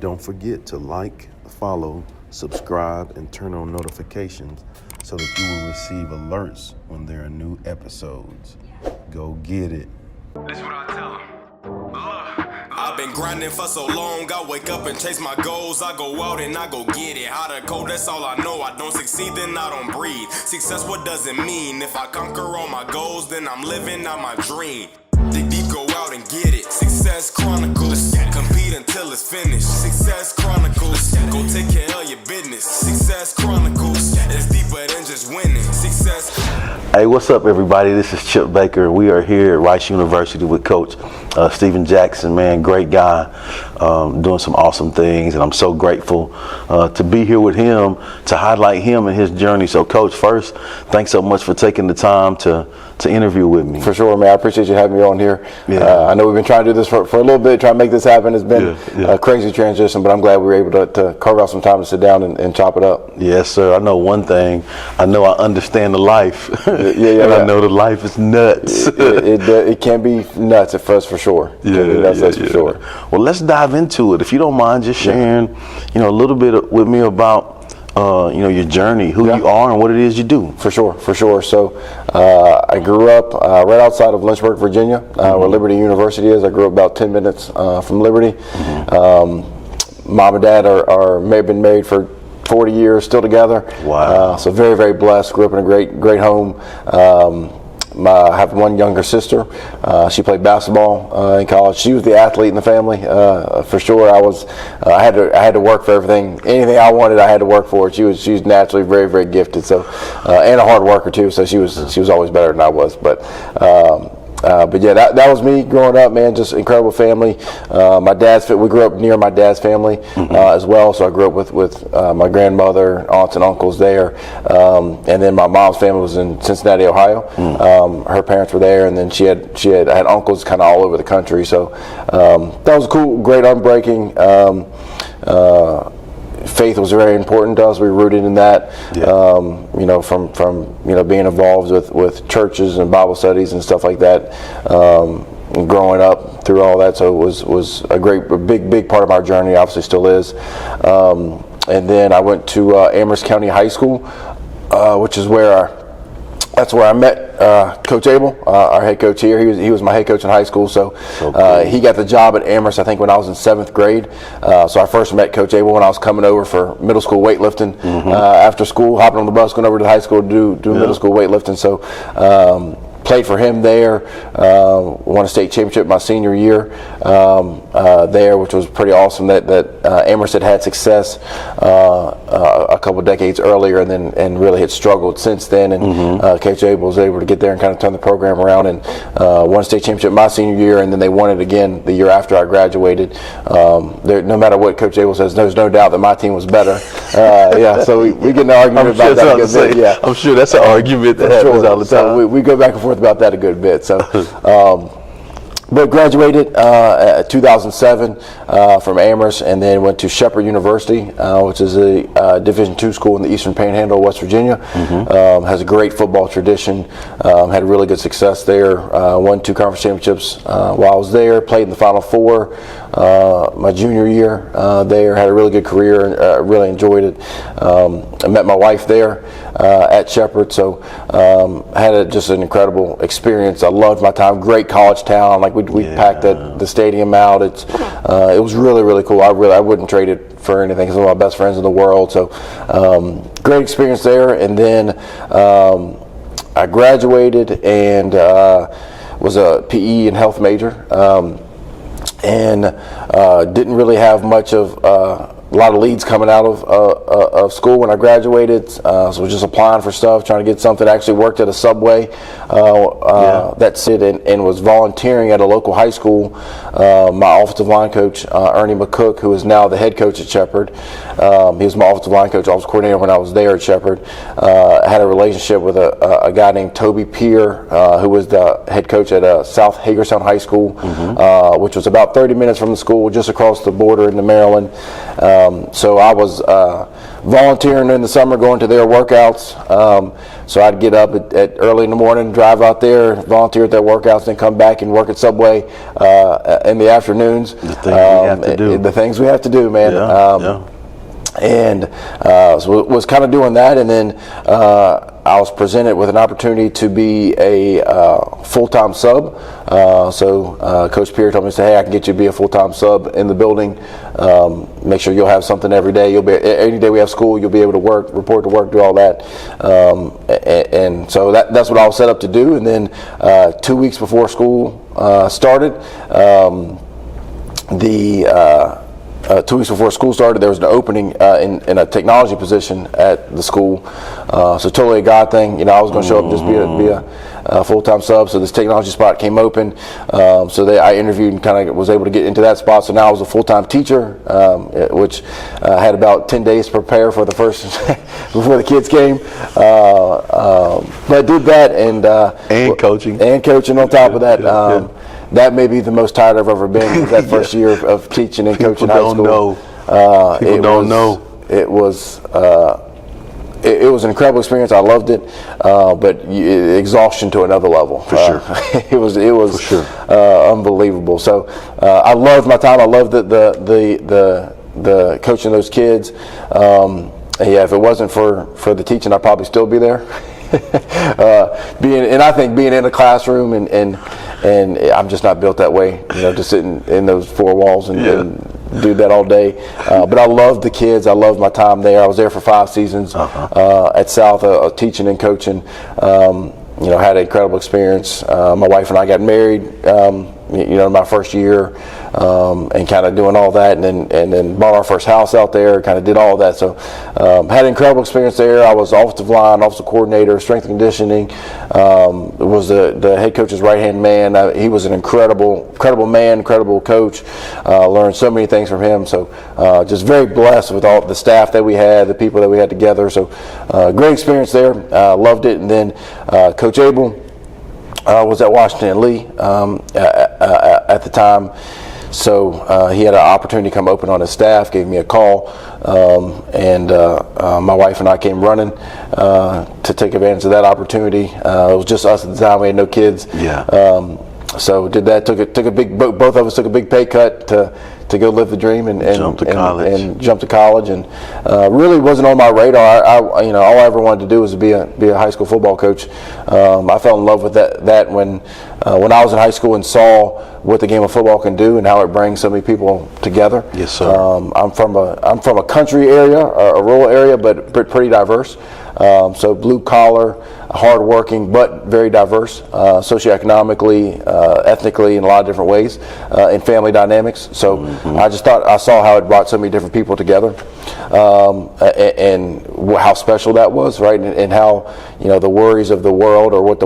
Don't forget to like, follow, subscribe, and turn on notifications so that you will receive alerts when there are new episodes. Go get it. This is what I tell them. I've been grinding for so long, I wake up and chase my goals. I go out and I go get it. How to code, that's all I know. I don't succeed, then I don't breathe. Success, what does it mean? If I conquer all my goals, then I'm living out my dream. Dig deep, go out and get it. Success Chronicles. Compete until it's finished. Success Chronicles. Go take care of your business. Success Chronicles. It's deeper than just winning. Success. Hey, what's up, everybody? This is Chip Baker. We are here at Rice University with Coach Stephen Jackson, man, great guy, doing some awesome things, and I'm so grateful to be here with him to highlight him and his journey. So, Coach, first, thanks so much for taking the time to interview with me. For sure, man. I appreciate you having me on here. Yeah. I know we've been trying to do this for a little bit, trying to make this happen. It's been a crazy transition, but I'm glad we were able to carve out some time to sit down and chop it up. Yes, sir. I know one thing. I know I understand the life. And I know the life is nuts. It can be nuts at first, for sure. That's for sure. Well, let's dive into it. If you don't mind just sharing, a little bit with me about your journey, who you are and what it is you do. For sure. So I grew up right outside of Lynchburg, Virginia, where Liberty University is. I grew up about 10 minutes from Liberty. Mom and dad may have been married for 40 years, still together. Wow. So very, very blessed. Grew up in a great home. I have one younger sister. She played basketball in college. She was the athlete in the family, for sure. I had to work for everything. Anything I wanted, I had to work for it. She's naturally very, very gifted. So, and a hard worker too. So she was always better than I was. But yeah, that was me growing up, man. Just incredible family. We grew up near my dad's family as well. So I grew up with my grandmother, aunts and uncles there, and then my mom's family was in Cincinnati, Ohio. Her parents were there, and then I had uncles kind of all over the country. So that was cool, great unbreaking. Faith was very important to us. We were rooted in that, from being involved with churches and Bible studies and stuff like that, and growing up through all that. So it was a big part of our journey. Obviously, still is. And then I went to Amherst County High School, which is that's where I met Coach Abel, our head coach here. He was my head coach in high school, so he got the job at Amherst, I think, when I was in 7th grade. So I first met Coach Abel when I was coming over for middle school weightlifting after school, hopping on the bus, going over to the high school to do middle school weightlifting. So played for him there, won a state championship my senior year there, which was pretty awesome. That Amherst had success a couple decades earlier, and really had struggled since then. And Coach Abel was able to get there and kind of turn the program around, and won a state championship my senior year, and then they won it again the year after I graduated. No matter what Coach Abel says, there's no doubt that my team was better. So we get an argument about that a good bit. Yeah, I'm sure that's an argument that happens all the time. So we go back and forth about that a good bit. So, but graduated in 2007 from Amherst, and then went to Shepherd University, which is a Division II school in the Eastern Panhandle of West Virginia. Has a great football tradition. Had really good success there. Won 2 conference championships while I was there. Played in the Final Four my junior year there. Had a really good career, and really enjoyed it. I met my wife there at Shepherd, so had just an incredible experience. I loved my time. Great college town. Like we packed the stadium out. It was really, really cool. I wouldn't trade it for anything. It's one of my best friends in the world. So great experience there. And then I graduated and was a PE and health major, and didn't really have much of a lot of leads coming out of school when I graduated, so I was just applying for stuff, trying to get something. I actually worked at a Subway and was volunteering at a local high school. My offensive line coach, Ernie McCook, who is now the head coach at Shepherd, he was my offensive line coach. I was coordinator when I was there at Shepherd. I had a relationship with a guy named Toby Peer, who was the head coach at South Hagerstown High School, which was about 30 minutes from the school, just across the border into Maryland. So I was volunteering in the summer, going to their workouts. So I'd get up at early in the morning, drive out there, volunteer at their workouts, then come back and work at Subway in the afternoons. The things we have to do. The things we have to do, man. Yeah. And so was kind of doing that, and then I was presented with an opportunity to be a full-time sub. So Coach Pierre told me, "Hey, I can get you to be a full-time sub in the building. Make sure you'll have something every day. You'll be any day we have school, you'll be able to work, report to work, do all that." And so that's what I was set up to do. And then 2 weeks before school started, 2 weeks before school started, there was an opening in a technology position at the school. So totally a God thing. I was going to show up and just be a full-time sub. So this technology spot came open. So I interviewed and kind of was able to get into that spot. So now I was a full-time teacher, which had about 10 days to prepare for the first before the kids came. But I did that And coaching on top of that. That may be the most tired I've ever been. That first year of teaching and coaching high school. People don't know. It was an incredible experience. I loved it, but exhaustion to another level. For sure. It was For sure. Unbelievable. So I loved my time. I loved the coaching those kids. If it wasn't for the teaching, I'd probably still be there. I think being in a classroom and I'm just not built that way, to sit in those four walls and do that all day. But I loved the kids. I loved my time there. I was there for 5 seasons at South, teaching and coaching. Had an incredible experience. My wife and I got married, my first year, and kind of doing all that, and then bought our first house out there, kind of did all of that. So had an incredible experience there. I was offensive line, offensive coordinator, strength and conditioning, was the head coach's right-hand man. He was an incredible man, incredible coach. Learned so many things from him. So just very blessed with all the staff that we had, the people that we had together. So great experience there. Loved it. And then Coach Abel was at Washington Lee at the time. So he had an opportunity to come open on his staff, gave me a call, and my wife and I came running to take advantage of that opportunity. It was just us at the time. We had no kids. So did that. Both of us took a big pay cut to go live the dream and jump to college. And really wasn't on my radar. All I ever wanted to do was be a high school football coach. I fell in love with that when I was in high school and saw what the game of football can do and how it brings so many people together. Yes, sir. I'm from a country area, a rural area, but pretty diverse. So blue collar, hardworking, but very diverse, socioeconomically, ethnically, in a lot of different ways, in family dynamics. So I saw how it brought so many different people together, and how special that was, right? And how the worries of the world, or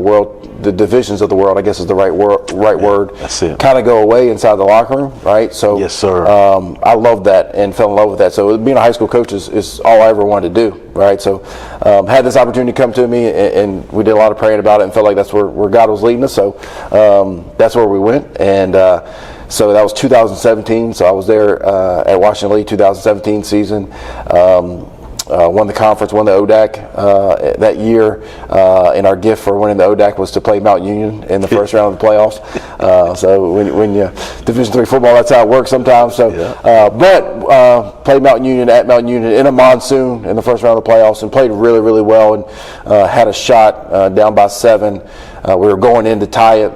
the divisions of the world, I guess is the right word. That's it. Kind of go away inside the locker room, right? So yes, sir. I loved that and fell in love with that. So being a high school coach is all I ever wanted to do, right? So had this opportunity come to me, and we did a lot of praying about it and felt like that's where God was leading us. So that's where we went. And so that was 2017. So I was there at Washington Lee 2017 season. Won the conference, won the ODAC that year, and our gift for winning the ODAC was to play Mount Union in the first round of the playoffs. So when you Division III football, that's how it works sometimes. So, but played Mount Union at Mount Union in a monsoon in the first round of the playoffs, and played really, really well, and had a shot down by 7. We were going in to tie it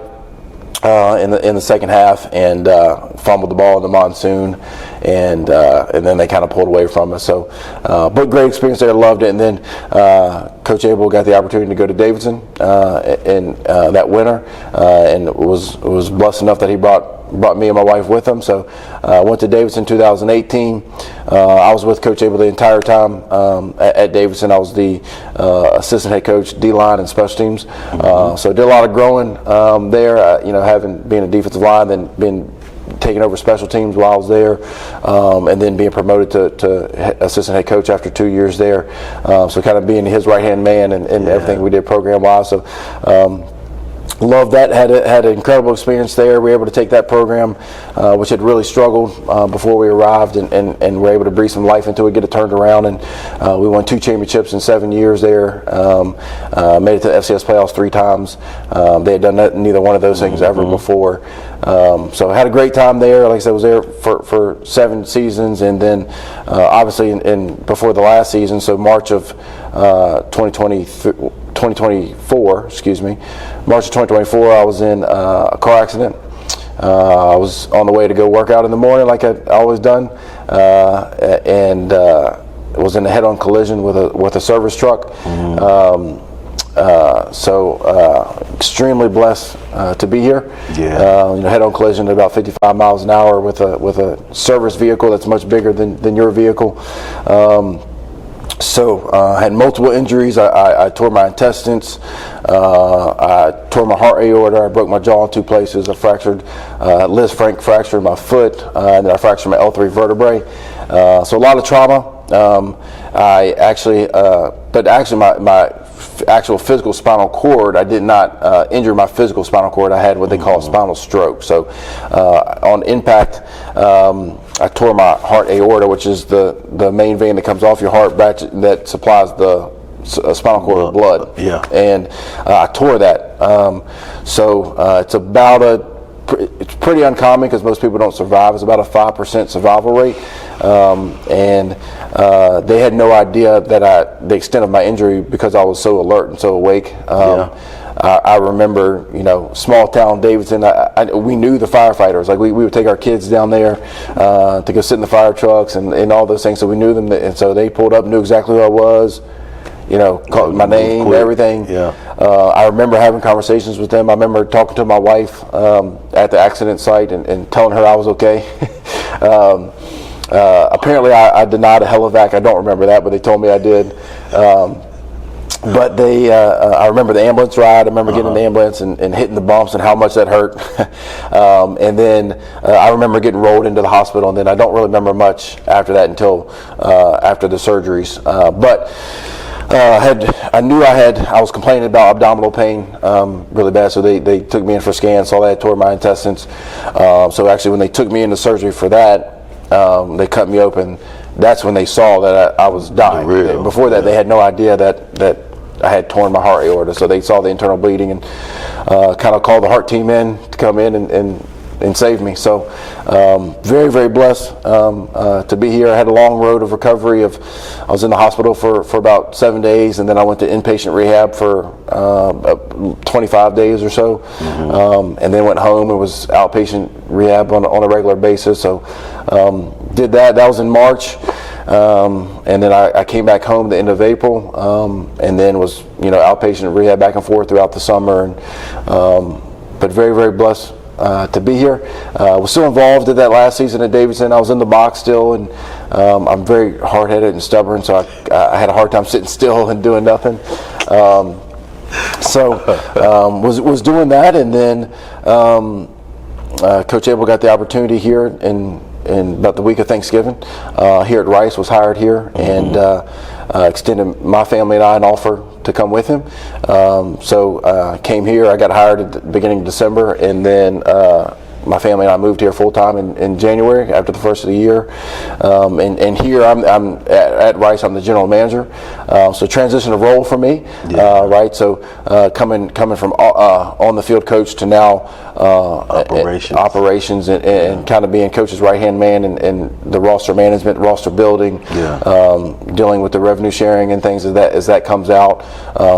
in the second half, and fumbled the ball in the monsoon, and then they kind of pulled away from us. So, but great experience there, loved it. And then Coach Abel got the opportunity to go to Davidson in that winter, and was blessed enough that he brought me and my wife with him. So I went to Davidson 2018. I was with Coach Abel the entire time at Davidson. I was the assistant head coach, D-line and special teams. So did a lot of growing there, having been a defensive line, then been taking over special teams while I was there, and then being promoted to assistant head coach after 2 years there. So kind of being his right-hand man and everything we did program-wise. So Loved that. Had an incredible experience there. We were able to take that program, which had really struggled before we arrived, and were able to breathe some life into it, get it turned around, and we won 2 championships in 7 years there. Made it to the FCS playoffs 3 times. They had done neither one of those things ever before. So I had a great time there. Like I said, I was there for 7 seasons, and then obviously in before the last season, so March of 2024, excuse me, March of 2024, I was in a car accident. I was on the way to go work out in the morning like I'd always done, and was in a head-on collision with a service truck. Extremely blessed to be here. Yeah. Head-on collision at about 55 miles an hour with a service vehicle that's much bigger than your vehicle. I had multiple injuries. I tore my intestines. I tore my heart aorta. I broke my jaw in 2 places. I fractured, Liz Frank fractured my foot, and then I fractured my L3 vertebrae. So a lot of trauma. My actual physical spinal cord, I did not injure my physical spinal cord. I had what they call a spinal stroke. So on impact, I tore my heart aorta, which is the main vein that comes off your heart that supplies the spinal cord with blood. Yeah. And I tore that. It's about it's pretty uncommon because most people don't survive. It's about a 5% survival rate. They had no idea that the extent of my injury because I was so alert and so awake. I remember, small town Davidson. We knew the firefighters. Like we would take our kids down there to go sit in the fire trucks and all those things. So we knew them, and so they pulled up, knew exactly who I was. Called my name, everything. Yeah. I remember having conversations with them. I remember talking to my wife at the accident site and telling her I was okay. Apparently, I denied a helivac. I don't remember that, but they told me I did. But I remember the ambulance ride. I remember getting in the ambulance and hitting the bumps and how much that hurt. And then I remember getting rolled into the hospital, and then I don't really remember much after that until after the surgeries. I knew I was complaining about abdominal pain really bad, so they took me in for a scan, saw that I tore my intestines. So actually when they took me into surgery for that, they cut me open. That's when they saw that I was dying. Before that, they had no idea that I had torn my heart aorta, so they saw the internal bleeding and kind of called the heart team in to come in and save me. So very, very blessed to be here. I had a long road of recovery. I was in the hospital for about 7 days, and then I went to inpatient rehab for 25 days or so, and then went home and was outpatient rehab on a regular basis. So did that. That was in March. And then I came back home at the end of April, and then was outpatient rehab back and forth throughout the summer. But very, very blessed to be here. Was still involved in that last season at Davidson. I was in the box still, and I'm very hard-headed and stubborn, so I had a hard time sitting still and doing nothing. Was doing that, and then Coach Abel got the opportunity here in about the week of Thanksgiving here at Rice, was hired here, and extended my family and I an offer to come with him. Came here. I got hired at the beginning of December, and then my family and I moved here full time in January after the first of the year. And here I'm at Rice. I'm the general manager. So transition of role for me, right? So coming from on the field coach to now operations and kind of being coach's right hand man and the roster management, roster building, dealing with the revenue sharing and things as that comes out.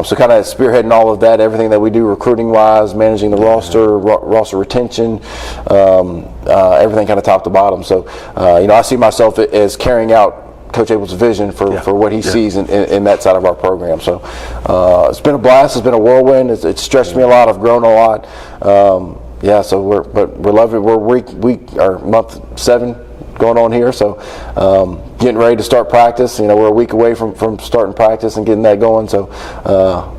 So kind of spearheading all of that, everything that we do recruiting wise, managing the roster retention. Everything kind of top to bottom. So, I see myself as carrying out Coach Abel's vision for what he sees in that side of our program. So, it's been a blast. It's been a whirlwind. It's stretched me a lot. I've grown a lot. So we're loving it. We're week or month 7 going on here. So, getting ready to start practice. We're a week away from starting practice and getting that going. So,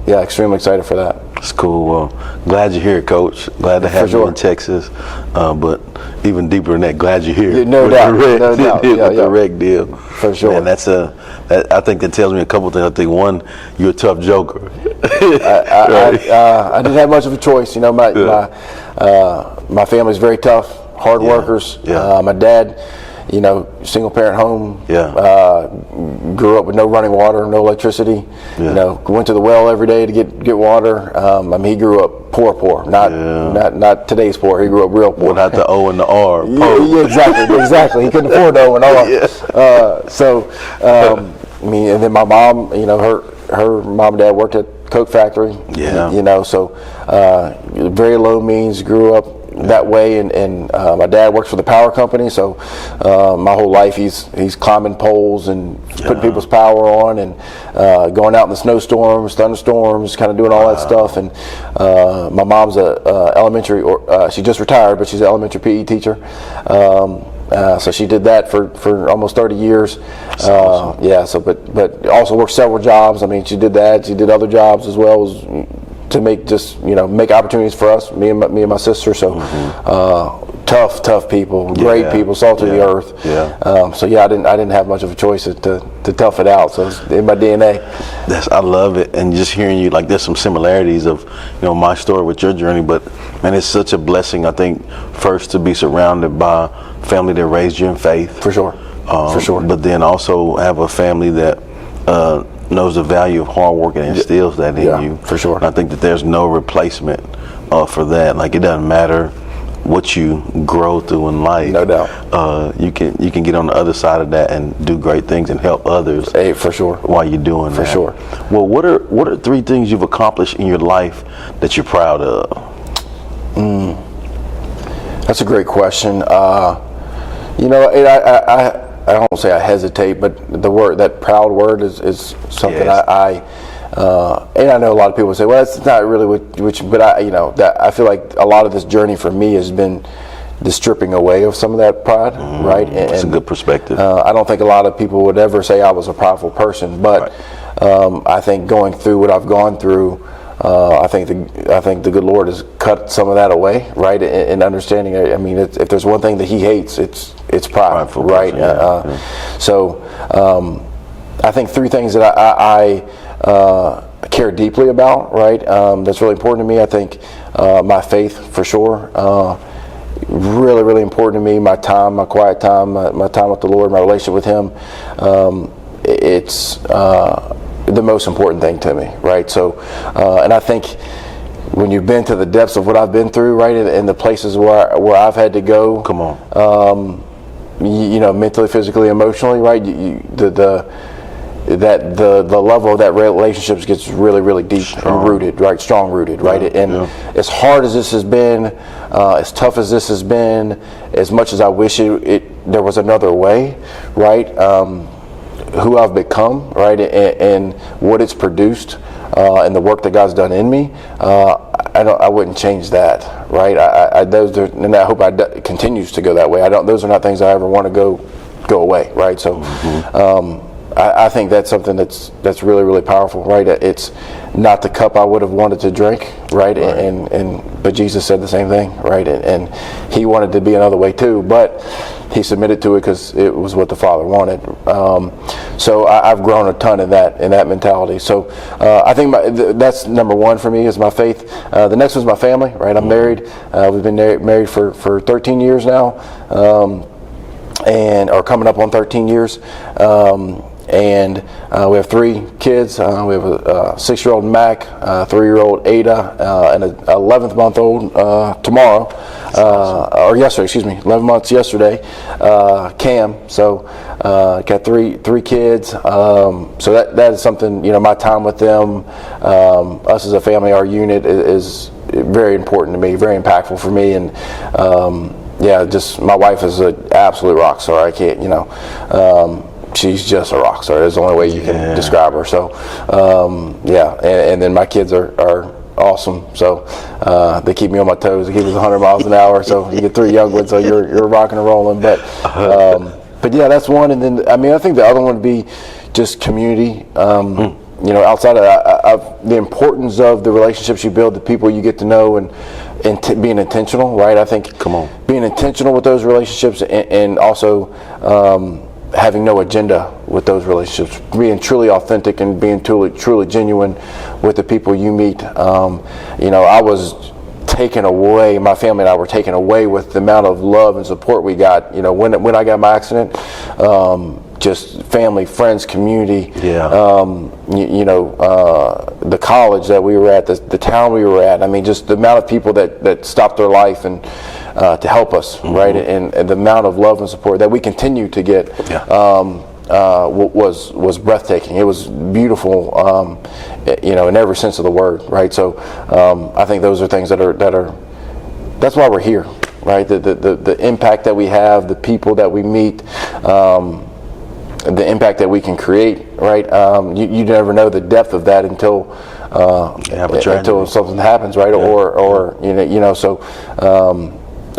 extremely excited for that. It's cool. Well, glad you're here, Coach. Glad to have you in Texas. But even deeper than that, glad you're here. No doubt. The rec deal. For sure. Man, I think that tells me a couple things. I think one, you're a tough joker. I didn't have much of a choice. You know, my family's very tough, hard workers. Yeah. My dad, you know, single parent home. Yeah. Grew up with no running water, no electricity. Yeah. You know, went to the well every day to get water. I mean, he grew up poor, not today's poor. He grew up real poor. Without the O and the R. Yeah, exactly. He couldn't afford the O and R. I mean, and then my mom, you know, her mom and dad worked at Coke factory. Yeah. You know, so very low means, grew up that way, and my dad works for the power company, so my whole life he's climbing poles and putting people's power on, and going out in the snowstorms, thunderstorms, kind of doing all that stuff. And my mom's a elementary, she just retired, but she's an elementary PE teacher. So she did that for almost 30 years. Awesome. Yeah. So, but also worked several jobs. I mean, she did that. She did other jobs as well, to make opportunities for us, me and my sister. So, tough people, great people, salt of the earth. Yeah. So yeah, I didn't have much of a choice to tough it out. So it's in my DNA. I love it, and just hearing you, like, there's some similarities of, you know, my story with your journey, but man, it's such a blessing, I think, first to be surrounded by family that raised you in faith. For sure. But then also have a family that knows the value of hard work and instills that in you. For sure. And I think that there's no replacement for that. Like, it doesn't matter what you grow through in life. No doubt. You can get on the other side of that and do great things and help others. Hey, for sure. While you're doing that. For sure. Well, what are 3 things you've accomplished in your life that you're proud of? That's a great question. You know, I don't say I hesitate, but that proud word is something and I know a lot of people say, well, that's not really but I feel like a lot of this journey for me has been the stripping away of some of that pride, right? That's a good perspective. I don't think a lot of people would ever say I was a prideful person, but I think going through what I've gone through, I think the good Lord has cut some of that away, right? In understanding, I mean, if there's one thing that He hates, it's pride, Prideful right? person, So I think 3 things that I care deeply about, right? That's really important to me. I think my faith, for sure, really, really important to me. My time, my quiet time, my time with the Lord, my relationship with Him. It's the most important thing to me, right? So, and I think when you've been to the depths of what I've been through, right, and the places where I've had to go, come on, you know, mentally, physically, emotionally, right? The level of that relationship gets really, really deep and rooted, right? Strong rooted, right? And as hard as this has been, as tough as this has been, as much as I wish there was another way, right? Who I've become, right, and what it's produced, and the work that God's done in me, I wouldn't change that, right? And I hope it continues to go that way. Those are not things I ever want to go away, right? So, I think that's something that's really, really powerful, right? It's not the cup I would have wanted to drink, right? But Jesus said the same thing, right? And He wanted to be another way too, but He submitted to it because it was what the Father wanted. So I've grown a ton in that mentality. So I think that's number 1 for me is my faith. The next one's my family, right? I'm married. We've been married for 13 years now, or coming up on 13 years. And we have 3 kids. We have a 6-year-old Mac, a 3-year-old Ada, and an 11th-month-old tomorrow, or yesterday, 11 months yesterday, Cam. So got three kids. So that is something, you know, my time with them, us as a family, our unit is very important to me, very impactful for me. And just my wife is an absolute rock star. I can't, she's just a rock star. That's the only way you can describe her. So, and then my kids are awesome. So they keep me on my toes. They keep us 100 miles an hour. So you get 3 young ones, so you're rocking and rolling. But yeah, that's one. And then I think the other one would be just community. Outside of the importance of the relationships you build, the people you get to know, and being intentional, right? I think being intentional with those relationships, and also having no agenda with those relationships, being truly authentic and being truly genuine with the people you meet. I was taken away, my family and I were taken away with the amount of love and support we got. When I got my accident, just family, friends, community, the college that we were at, the town we were at. I mean, just the amount of people that stopped their life and to help us, right? And the amount of love and support that we continue to get was breathtaking. It was beautiful, in every sense of the word, right? So I think those are things that are that's why we're here, right? The impact that we have, the people that we meet, the impact that we can create, right? You never know the depth of that until something happens, right? Yeah. So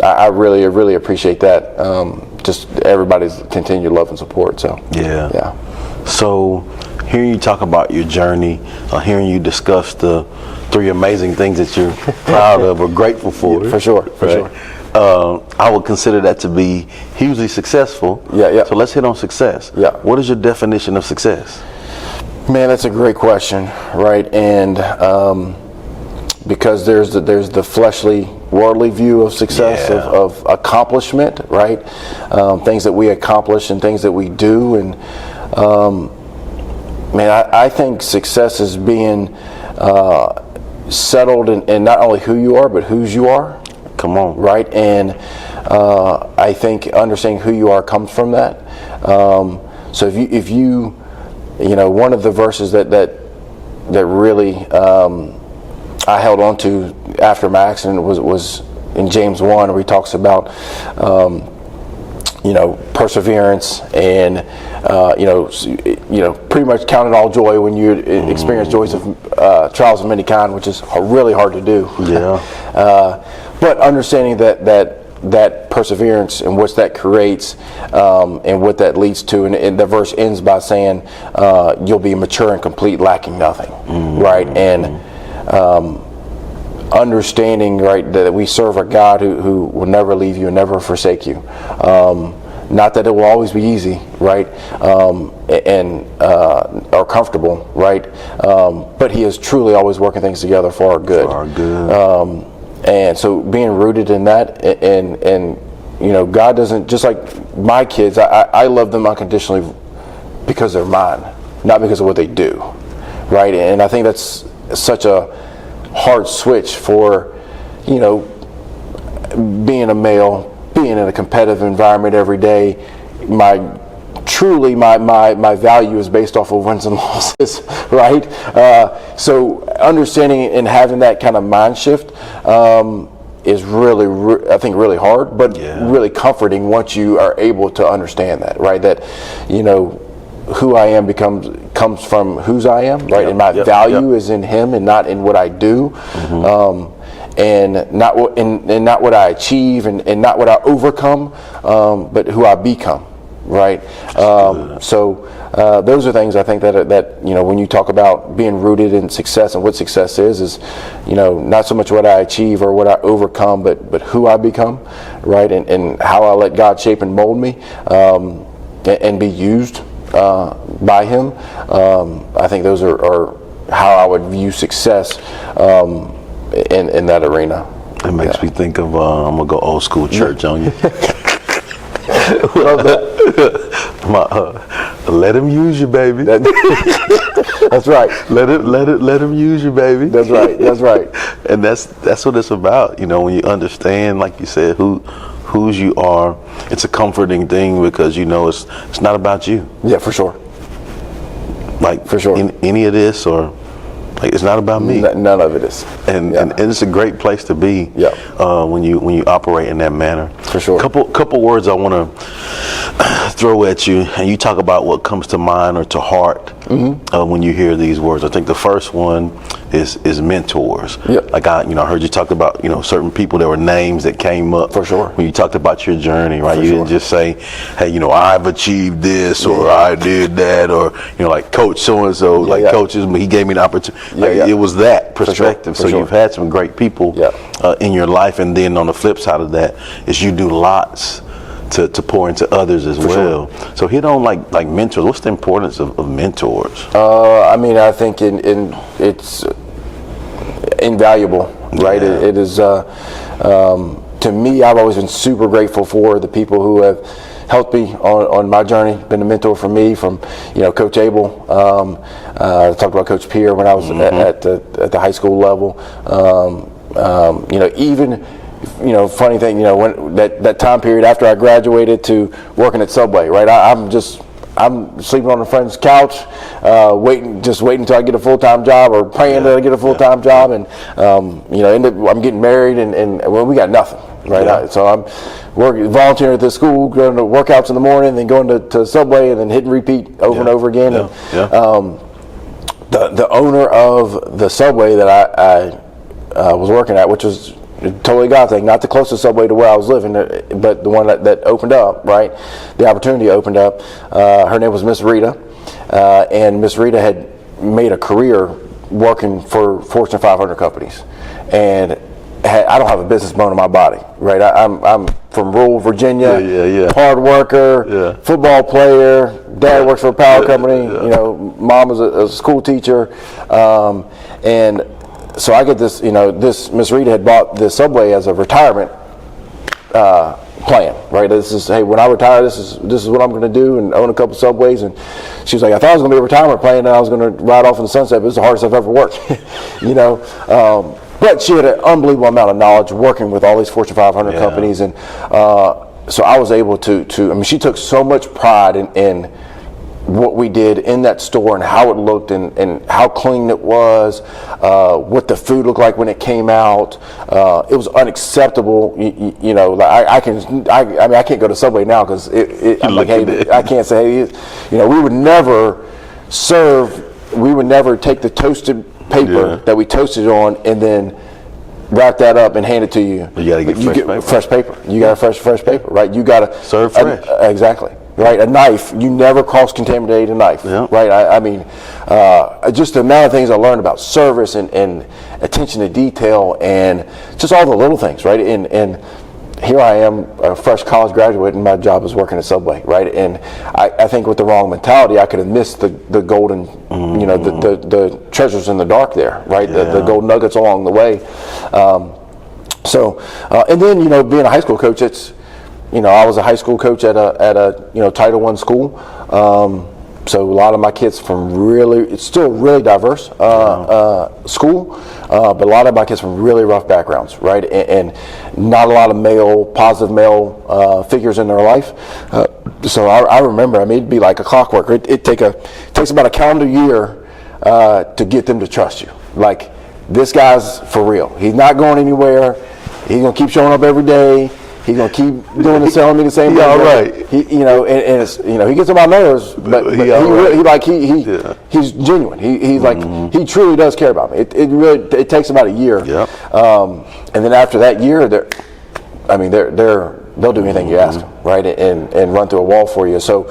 I really appreciate that. Just everybody's continued love and support. So yeah. So hearing you talk about your journey, hearing you discuss the 3 amazing things that you're proud of or grateful for. Yeah, for sure. I would consider that to be hugely successful. Yeah. So let's hit on success. Yeah. What is your definition of success? Man, that's a great question, right? And because there's the fleshly, worldly view of success, of accomplishment, right? Things that we accomplish and things that we do, and I think success is being settled in not only who you are, but whose you are. Come on. Right? And I think understanding who you are comes from that. So if you one of the verses that really I held on to after my accident was in James 1, where he talks about perseverance and pretty much count it all joy when you experience joys of trials of many kind, which is really hard to do. Yeah. But understanding that perseverance and what that creates and what that leads to, and the verse ends by saying you'll be mature and complete, lacking nothing, right? And understanding, right, that we serve a God who will never leave you and never forsake you. Not that it will always be easy, right, or comfortable, right, but He is truly always working things together for our good. And so being rooted in that, and God doesn't, just like my kids, I love them unconditionally because they're mine, not because of what they do, right? And I think that's such a hard switch for, being a male, being in a competitive environment every day. My value is based off of wins and losses, right? So understanding and having that kind of mind shift is really, I think, really hard, but really comforting once you are able to understand that, right? That, who I am comes from whose I am, right? And my value is in Him and not in what I do. And not what I achieve and not what I overcome, but who I become. Right. So those are things I think that when you talk about being rooted in success and what success is not so much what I achieve or what I overcome, but who I become, right, and how I let God shape and mold me and be used by Him. I think those are how I would view success in that arena. It makes me think of I'm gonna go old school church on you. Let Him use you, baby. That's right. Let Him use you, baby. That's right. And that's what it's about. When you understand, like you said, whose you are, it's a comforting thing because it's not about you. Yeah, for sure. Like for sure. Any of this or. Like, it's not about me. None of it is, and it's a great place to be. When you operate in that manner. For sure. Couple words I want to throw at you, and you talk about what comes to mind or to heart when you hear these words. I think the first one is mentors. Like I heard you talk about certain people. There were names that came up. For sure. When you talked about your journey, right? For you sure. didn't just say, hey, I've achieved this or I did that or like Coach so and so, coaches, he gave me the opportunity. It was that perspective. For sure. You've had some great people in your life, and then on the flip side of that is you do lots to pour into others as well. Sure. So hit on like mentors. What's the importance of mentors? I mean, I think it's invaluable, right? Yeah. It is. To me, I've always been super grateful for the people who have helped me on my journey, been a mentor for me, from Coach Abel. I talked about Coach Pierre when I was at the high school level. Even funny thing, when that time period after I graduated to working at Subway, right? I'm sleeping on a friend's couch, waiting until I get a full-time job, or praying that I get a full-time job, and I'm getting married, and well, we got nothing, right? Yeah. So I'm volunteering at this school, going to workouts in the morning, then going to Subway, and then hit and repeat over and over again. And the owner of the Subway that I was working at, which was totally God thing, not the closest Subway to where I was living, but the one that opened up, right? The opportunity opened up. Her name was Miss Rita, and Miss Rita had made a career working for Fortune 500 companies, and I don't have a business bone in my body, right? I'm from rural Virginia, hard worker, football player. Dad works for a power company. Mom was a school teacher, and so I get this, this Miss Rita had bought this Subway as a retirement plan, right? This is, hey, when I retire, this is what I'm going to do, and own a couple Subways. And she was like, I thought it was going to be a retirement plan, and I was going to ride off in the sunset, but it's the hardest I've ever worked, But she had an unbelievable amount of knowledge working with all these Fortune 500 companies, and so I was able to. I mean, she took so much pride in what we did in that store, and how it looked, and how clean it was, what the food looked like when it came out. It was unacceptable. I can't go to Subway now because I'm like, hey, I can't say, hey, we would never take the toasted paper that we toasted on and then wrap that up and hand it to you. You gotta get fresh paper. You got fresh paper, right? You gotta serve fresh. Exactly. Right, a knife, you never cross-contaminate a knife, right? I mean, just the amount of things I learned about service and attention to detail, and just all the little things, right? And here I am, a fresh college graduate, and my job is working at Subway, right? And I think with the wrong mentality, I could have missed the golden, the treasures in the dark there, right? The gold nuggets along the way. And then, being a high school coach, I was a high school coach at a Title I school. So a lot of my kids it's still really diverse school, but a lot of my kids from really rough backgrounds, right? And not a lot of positive male figures in their life. So I remember, it'd be like a clockwork. It takes about a calendar year to get them to trust you. Like, this guy's for real. He's not going anywhere. He's gonna keep showing up every day. He's gonna keep selling me the same thing. All right. And it's, he gets on my nerves, but he's genuine. He's like, he truly does care about me. It takes about a year. Yep. And then after that year, they'll do anything you ask them, right? And run through a wall for you. So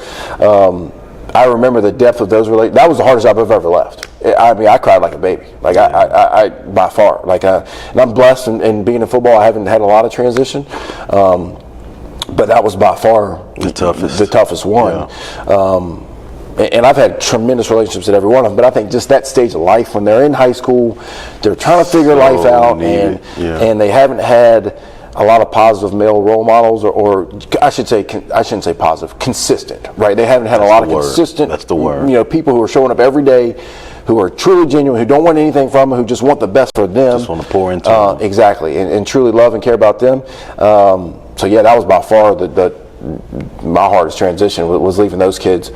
I remember the depth of those relationships. That was the hardest job I've ever left. I cried like a baby, like I by far. And I'm blessed in being in football. I haven't had a lot of transition, but that was by far the toughest one. Yeah. And I've had tremendous relationships at every one of them. But I think just that stage of life, when they're in high school, they're trying to figure life out, and they haven't had a lot of positive male role models, or I shouldn't say positive, consistent, right? They haven't had a lot of consistent. That's the word. People who are showing up every day, who are truly genuine, who don't want anything from them, who just want the best for them. Just want to pour into them. Exactly, and truly love and care about them. So yeah, that was by far my hardest transition, was leaving those kids.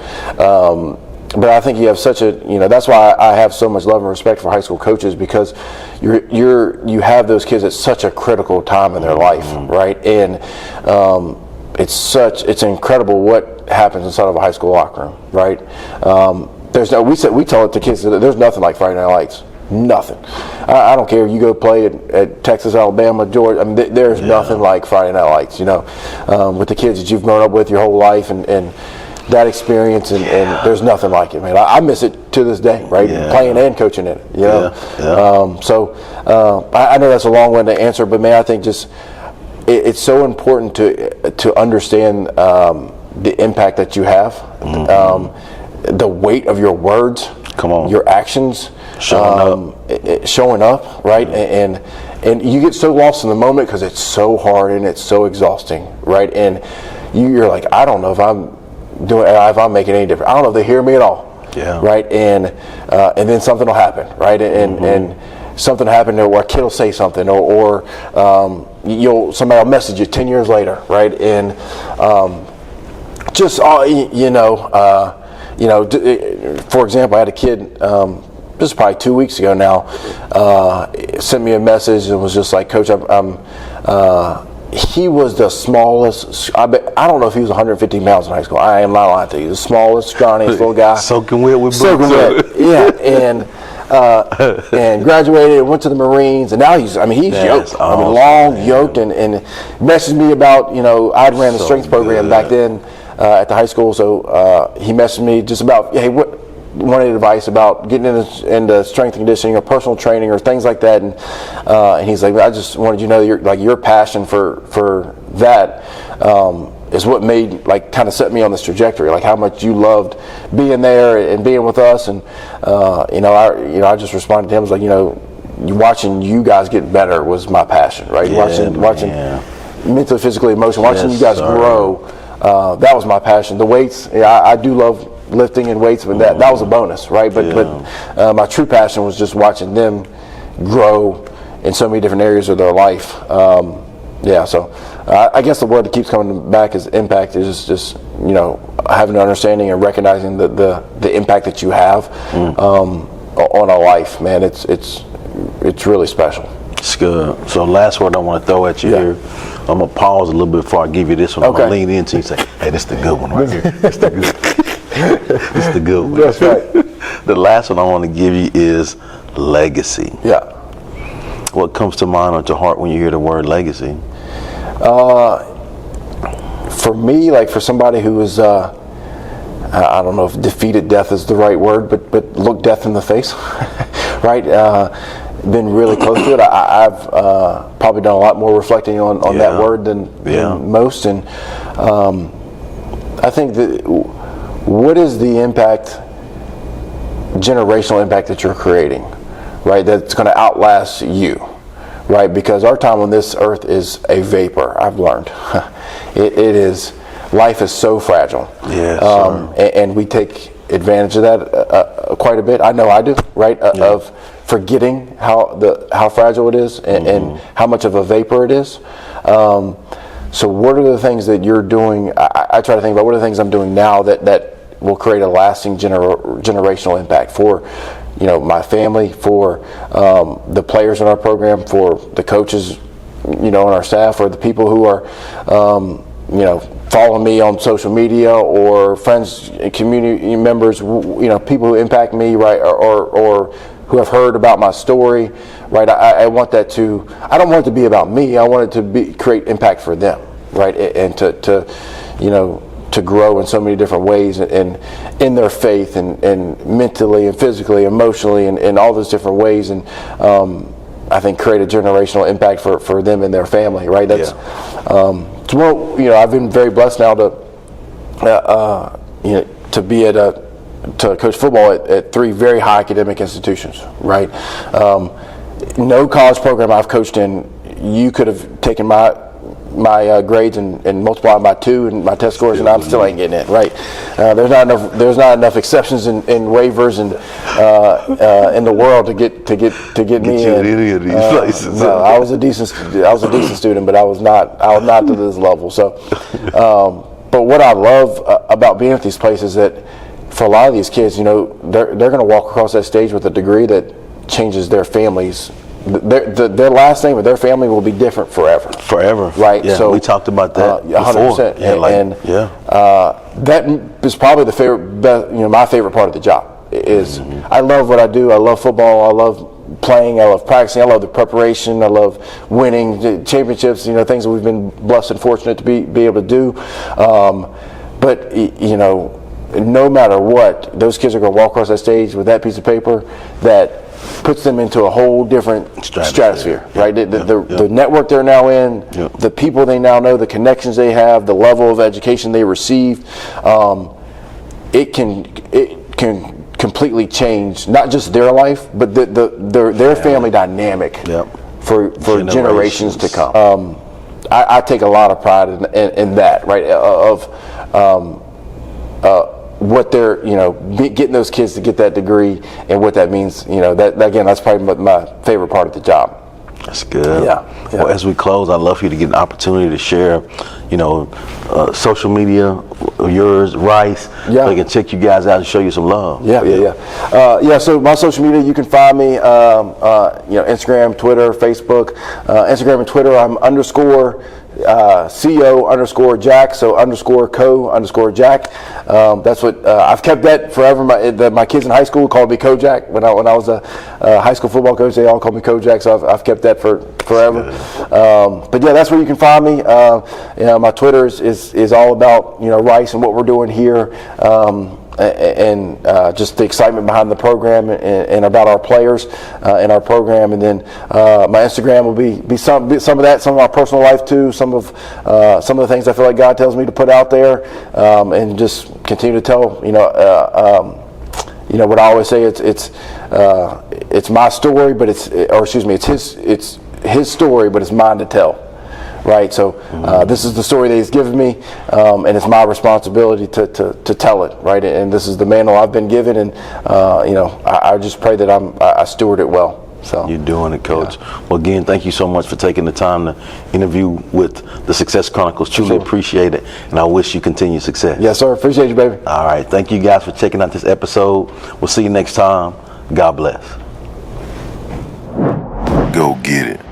But I think you have such a, that's why I have so much love and respect for high school coaches, because you have those kids at such a critical time in their life, right? And it's incredible what happens inside of a high school locker room, right? We tell it to kids that there's nothing like Friday Night Lights. Nothing. I don't care if you go play at Texas, Alabama, Georgia. There's nothing like Friday Night Lights, with the kids that you've grown up with your whole life, and that experience, and there's nothing like it, man. I miss it to this day, right? Playing and coaching it, So I know that's a long one to answer, but man, I think just it's so important to understand the impact that you have, the weight of your words, your actions, showing up, right? And you get so lost in the moment because it's so hard and it's so exhausting, right? And you're like, I don't know if I'm making any difference. I don't know if they hear me at all. Yeah. Right. And then something will happen. Right. And something happened where a kid will say something, or somebody will message you 10 years later. Right. And for example, I had a kid. This is probably 2 weeks ago now. Sent me a message and was just like, Coach, he was the smallest. I don't know if he was 150 pounds in high school. I am not lying to you. The smallest, scrawniest little guy. Soaking wet with boots. Soaking wet. Yeah, and graduated, went to the Marines, and now he's yoked. Awesome, long, yoked, and messaged me about, I'd ran the strength program back then at the high school. So he messaged me just about, hey, wanted advice about getting into strength and conditioning or personal training or things like that, and he's like, I just wanted you to know your passion for that is what made kind of set me on this trajectory, how much you loved being there and being with us, and I just responded to him, I was like, watching you guys get better was my passion, right? Yeah, watching mentally, physically, emotionally, watching you guys grow, that was my passion. The weights, I do love lifting and weights, but that was a bonus, right? But my true passion was just watching them grow in so many different areas of their life. So I guess the word that keeps coming back is impact. Is just having an understanding and recognizing the impact that you have on a life. Man, it's really special. It's good. So last word I want to throw at you here. I'm gonna pause a little bit before I give you this one. Okay. I'm gonna lean into you and say, hey, this is the good one right here. This the good one. That's right. The last one I want to give you is legacy. Yeah. What comes to mind or to heart when you hear the word legacy? For me, for somebody who is, I don't know if defeated death is the right word, but looked death in the face, right? Been really close to it. I've probably done a lot more reflecting on that word than most, and I think that what is the impact, generational impact that you're creating, right? That's going to outlast you, right? Because our time on this earth is a vapor. I've learned it is. Life is so fragile. Yes, and we take advantage of that quite a bit. I know I do, right? Of forgetting how fragile it is and how much of a vapor it is. So what are the things that you're doing? I try to think about what are the things I'm doing now that will create a lasting generational impact for my family, for the players in our program, for the coaches on our staff, or the people who are following me on social media, or friends, community members, people who impact me, right, or who have heard about my story, right? I want that to. I don't want it to be about me. I want it to create impact for them, right, and to grow in so many different ways, and in their faith, and mentally and physically, emotionally, and all those different ways, and I think create a generational impact for them and their family, right? That's I've been very blessed now to be to coach football at 3 very high academic institutions, right? No college program I've coached in, you could have taken my grades and multiplied by 2 and my test scores, and I'm still ain't getting in, right? There's not enough exceptions and waivers and in the world to get me in. Any of these places. No, I was a decent student, but I was not to this level. So, but what I love about being at these places is that for a lot of these kids, they're going to walk across that stage with a degree that changes their families. Their last name of their family will be different forever. Forever, right? Yeah, so we talked about that 100%. That is probably the favorite, my favorite part of the job. Is I love what I do. I love football. I love playing. I love practicing. I love the preparation. I love winning the championships. Things that we've been blessed and fortunate to be able to do. But no matter what, those kids are going to walk across that stage with that piece of paper that puts them into a whole different stratosphere, right? The network they're now in, the people they now know, the connections they have, the level of education they receive, it can completely change not just their life, but their family dynamic for generations to come. I take a lot of pride in that, right? What they're, getting those kids to get that degree and what that means, that's probably my favorite part of the job. That's good. Yeah. Well, as we close, I'd love for you to get an opportunity to share, social media, yours, Rice, so they can check you guys out and show you some love. So my social media, you can find me, Instagram, Twitter, Facebook. Instagram and Twitter, I'm _CO_Jack, so _co_Jack. That's what I've kept that forever. My kids in high school called me Kojak. When I was a high school football coach, they all called me Kojak, so I've kept that for forever. But yeah, that's where you can find me. My Twitter is all about Rice and what we're doing here. And just the excitement behind the program and about our players and our program, and then my Instagram will be some of that, some of my personal life too, some of the things I feel like God tells me to put out there, and just continue to tell what I always say, it's my story, but it's his story, but it's mine to tell. Right, so this is the story that he's given me, and it's my responsibility to tell it. Right, and this is the mantle I've been given, and I just pray that I steward it well. So you're doing it, Coach. Well, again, thank you so much for taking the time to interview with the Success Chronicles. Truly appreciate it, and I wish you continued success. Yes, sir. Appreciate you, baby. All right, thank you guys for checking out this episode. We'll see you next time. God bless. Go get it.